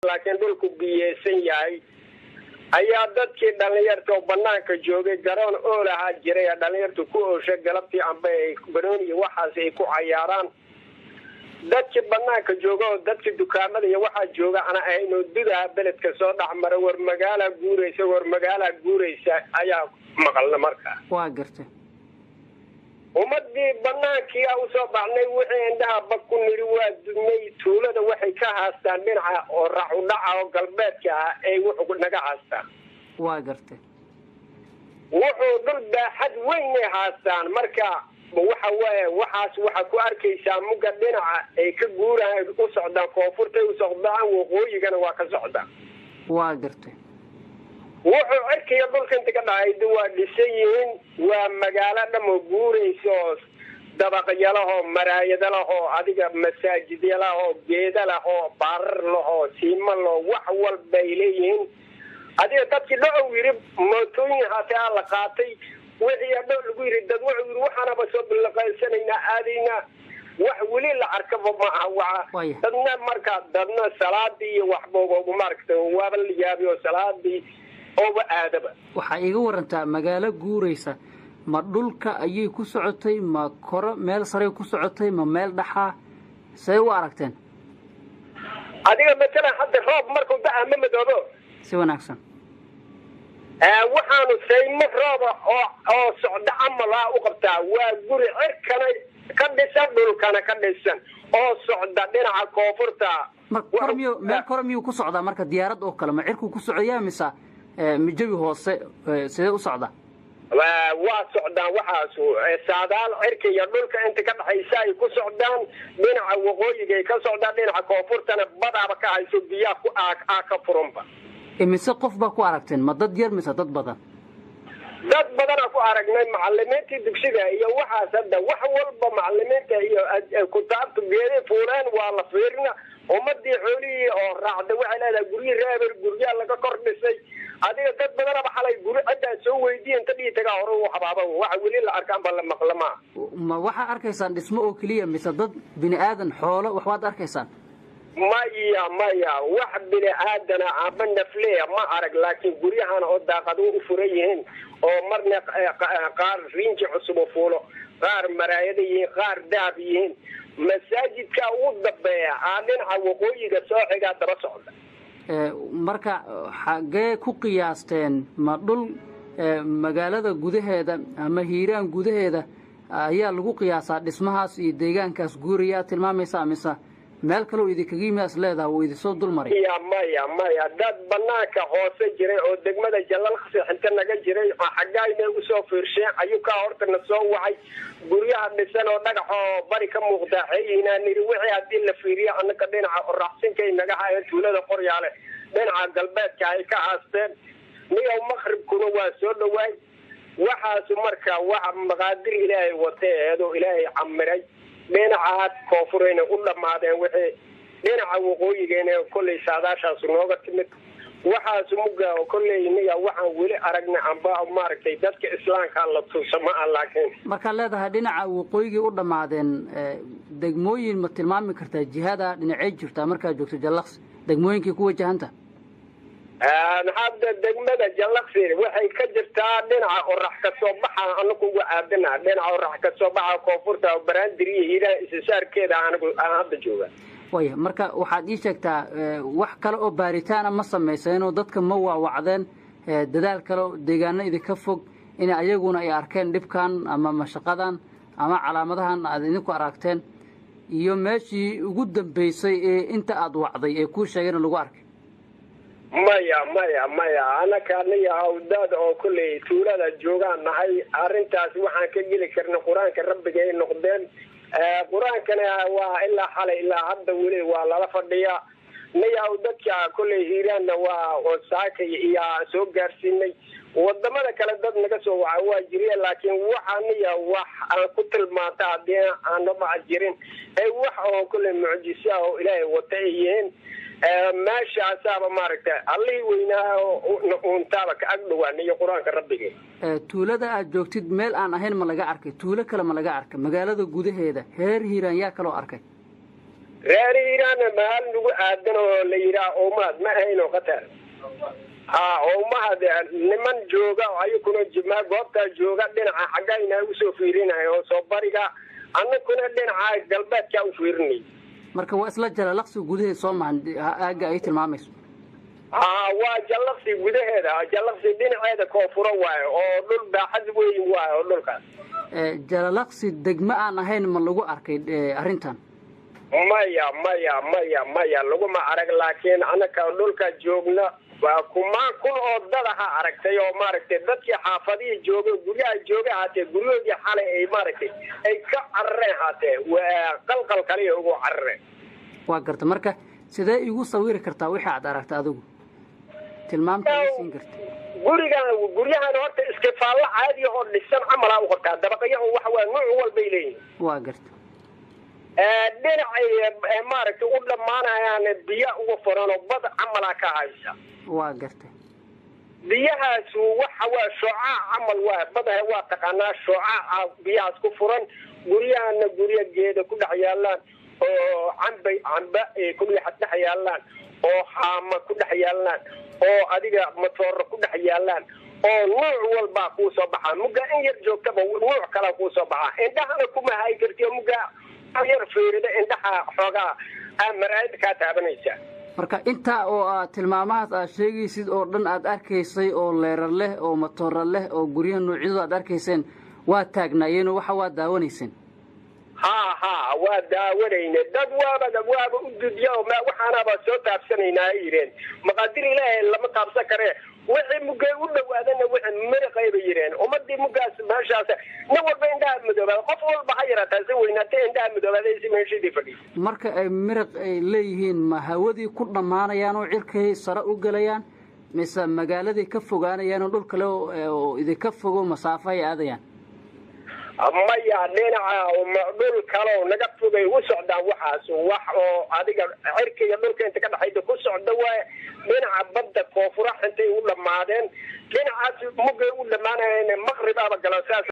laakiin dhulku biyeysan yahay ayaa dadkii dhalinyarta oo banaanka joogay garoon oo lahaa jiray dhalinyartu ku ooshay galabtii amba ay banooni waxaas ay ku cayaaraan dadkii banaanka jooga oo dadkii dukaamada iyo waxaa jooga ana aynu dudaha beledka soo dhaxmara war magaala guuraysa ayaa maqalna markaa waa gartay ummadii banaankii u soo baxnay wixii indhaha bag ku niri waa dudmay tuulada waxay ka haastaan dhinaca oo raac u dhaca oo galbeedka ah ay wuxuu naga haastaan waa gartay wuxuu dhul baaxad weyn ay haastaan marka waxa waaye waxa ku arkaysaa muga dhinaca ay ka guuraan u socdaan koonfurta u socdaan waqooyigana waa ka socdaan waa gartay wuxuu arkaya dhulka inta ka dhacay waa dhisan yihiin waa magaalo dhamo guurayso dabaqyalaho maraayadalaho adiga masaajidalaho geedalaho baararlaho siimalo wax walba ay leeyihiin adiga dadkii dhacow yiri mootooyin hataa la qaatay wixii hadhow lagu yiri dad wuxuu yiri waxaanaba soo bilaqaysanaynaa aadayna wax weli la arkaba ma aha dadna salaadii iyo waxbooba ugu maaragtay waaba la yaabiyo salaadii ooba aadaba waxaa iga warantaa magaalo guuraysa ma dhulka ayay ku socotay ma koro meel sare ku socotay ma meel dhaxa say u aragteen adiga mesela hadda roob markuu dhaca ma madoobo si wanaagsan waxaanu saymo rooba oo socda camal u qabtaa waa guri cirkana ka dhisan dhulkana ka dhisan oo socda dhinaca koonfurta meel koro miyuu ku socdaa marka diyaarad oo kale ma cirkuu ku socoyaa mise jawi hoose sidee u socda waa socdaan waxaas saadaal cirka iyo dhulka inta ka dhaxaysa ay ku socdaan dhinaca waqooyiga ay ka socdaan dhinaca koonfurtana badaaba ka hayso biyaha ka furunba imise qof baa ku aragteen ma dad yar mise dad badan dad badana ku aragnay macalimiintii dugsiga iyo waxaas hadda wax walba macalimiinta iyo kutaabtu geeday fuuleen waa la fiirina ummadii xoolihii oo raacda waxay leedahay guryi reeber guryaa laga kor dhisay adiga dad badanaba xalay guri ciddaa soo weydiiya inta dhii tagaa hore u habaaba waxa weli la arkaan baa la maqlamaa ma waxaa arkaysaan dhismo oo keliya mise dad bini aadan xoolo waxbaad arkaysaan maya wax bini aadana aba nafleya ma arag laakiin guryahana oo daaqado u furan yihiin oo marna qaar rinji cusub u fuulo qaar maraayada yihiin qaar dahab yihiin masaajidka ugu dambeeya dhinaca waqooyiga soo xigaa daba socda marka xagee ku qiyaasteen ma dhul magaalada gudaheeda ama hiiraan gudaheeda ayaa lagu qiyaasaa dhismahaas iyo deegaankaas guurayaa tilmaamaysaa mise meel kaloo idinkaga yimaas leedaha wuu idinsoo dulmaray maya dad banaanka hoose jiray oo degmada jalalqsi xinta naga jiray xaggaayna usoo fiirsheen ayuu kaa horta na soo wacay guryaha dhisan oo dhagax oo bari ka muuqdaa xeeyihinaa niri wixii haddii la fiiriyo anaka dhinaca oraxsinkay naga haayeen tuulada qoryaale dhinaca galbeedka ay ka haasteen niyow maqribkuna waa soo dhawaay waxaasu marka waxa maqaadir ilaahay watay eedoo ilaahay camiray dhinacaad koonfurayna u dhammaadeen wixii dhinaca waqooyigeena kolley saadaashaas nooga timid waxaas muga kolley niya waxaan weli aragnay amba maaragtay dadka islaamka la tuusa ma ah laakiin markaad leedahay dhinaca waqooyigii u dhammaadeen degmooyin ma tilmaami kartaa jihada dhinacay jirtaa markaad joogto jallaqsi degmooyinkii ku wajahanta hadda degmada jallaqsi waxay ka jirtaa dhinaca orax ka soo baxa anagu uga aadana dhinaca orax ka soo baxa koonfurta baraandiri iyo hiiraan isasaarkeeda aan hadda jooga waya marka waxaad ii sheegtaa wax kale oo baaritaana ma samayseen oo dadka ma waawacdeen dadaal kale oo deegaano idinka fog in ayaguna ay arkeen dhibkan ama mashaqadan ama calaamadahan aad idinku aragteen iyo meeshii ugu dambaysay ee inta aad wacday ee kuu sheegayna lagu arkay maya anaka aniga hawdaada oo kolley tuulada joogaan nahay arrintaas waxaan ka geli karna qur-aanka rabbiga ay noqdeen qur-aankana waa ilaa xalay ilaa hadda weli waa lala fadhiyaa niyaw dadka kolley hiiraanna waa saaka iyo soo gaarsiinay wadamada kale dad naga soo waca waa jiriya laakiin waxa niya wax aan ku tilmaanta haddii aanaba jirin wax oo kolley mucjisa oo ilaahay wata ay yihiin meeshaasaaba maaragtay allihii weynaa untaaba ka ag dhawaaniyo qur-aanka rabbiga tuulada aad joogtid meel aan ahayn ma laga arkay tuulo kale ma laga arkay magaalada gudaheeda heer hiiraan yaa kaloo arkay reer hiiraana maal nagu aadan oo la yidhaah oomahad ma ahayno qatar oomahad niman jooga ayaguna jimaa goobtaa jooga dhinaca xaggayna usoo fiirinayo oo soo bariga annaguna dhinaca galbeedkaa u fiirinay marka waa isla Jalalaqsi gudaheeda soo maahan aaga ay tilmaamayso waa Jalalaqsi gudaheeda Jalalaqsi dhinaceeda koonfuro waayo oo dhul baaxad weyn waayo oo dhulkaas Jalalaqsi degmo aan ahayn ma lagu arkay arrintan maya laguma arag laakiin anaka dhulka joogna waa kumaan kun oo dadaha aragtay oo maaragtay dadkii xaafadihii joogay guryaha joogay haatee guryahoodii xalay ay maaragtay ay ka carareen haatee waa qalqal kaliya ugu carareen waa garta marka sidee igu sawiri kartaa wixii aad aragtay adigu tilmaamta siin kartaa guryahan horta iskifaallo caadi oo dhisan camal u qortaa dabaqyo oo wax waa nooc walba leeyihiin waa garta dhinacay maaragtay u dhammaanayaan biyo ugu furan oo bad camala ka haysa waa garta biyahaas waxa waa shucaac camal waa badaha waa taqaanaa shucaaca biyahaas ku furan guryahana guryo geeda ku dhex yaalaan oo camba ku dhex yaalaan oo haama ku dhex yaalaan oo adiga matoor ku dhex yaalaan oo nooc walba ku soo baxaa muga in yar joogtaba nooc kale ku soo baxaa indhahana kuma hay kartiyo muga yar fiirida indhaha xoogaa amarayd ka taabanaysa marka inta oo tilmaamahaas aad sheegaysid oo dhan aad arkaysay oo leerar leh oo matoor leh oo guryaha noocyadooda aad arkayseen waa taagnaayeen waxa waa daawanayseen waa daawanayna dad waaba u dudiya oo waxaanaba soo taabsanaynaa ay yireen maqaadir ilaahay lama taabsan karee wixii mugay u dhawaadana wixii miraqayba yireen ummadii mugaas meeshaas nin walba indhaha madoobaada qof walba ha yarataa si weynaatay indhaha madoobaada si meeshadii fadhiya marka ay miraq ay leeyihiin ma hawadii ku dhammaanayaan oo cirkay sare u galayaan mise magaaladii ka fogaanayaan oo dhul kale oo idinka fogo masaafo ay aadayaan maya dhinaca dhul kale naga fogay u socdaan waxaas wax oo adiga cirkiga dhulka inta ka dhaxayda ku socda waaye dhinaca badda koonfura intay u dhammaadeen dhinacaas mugay u dhammaanayeen maqrib aba galan saas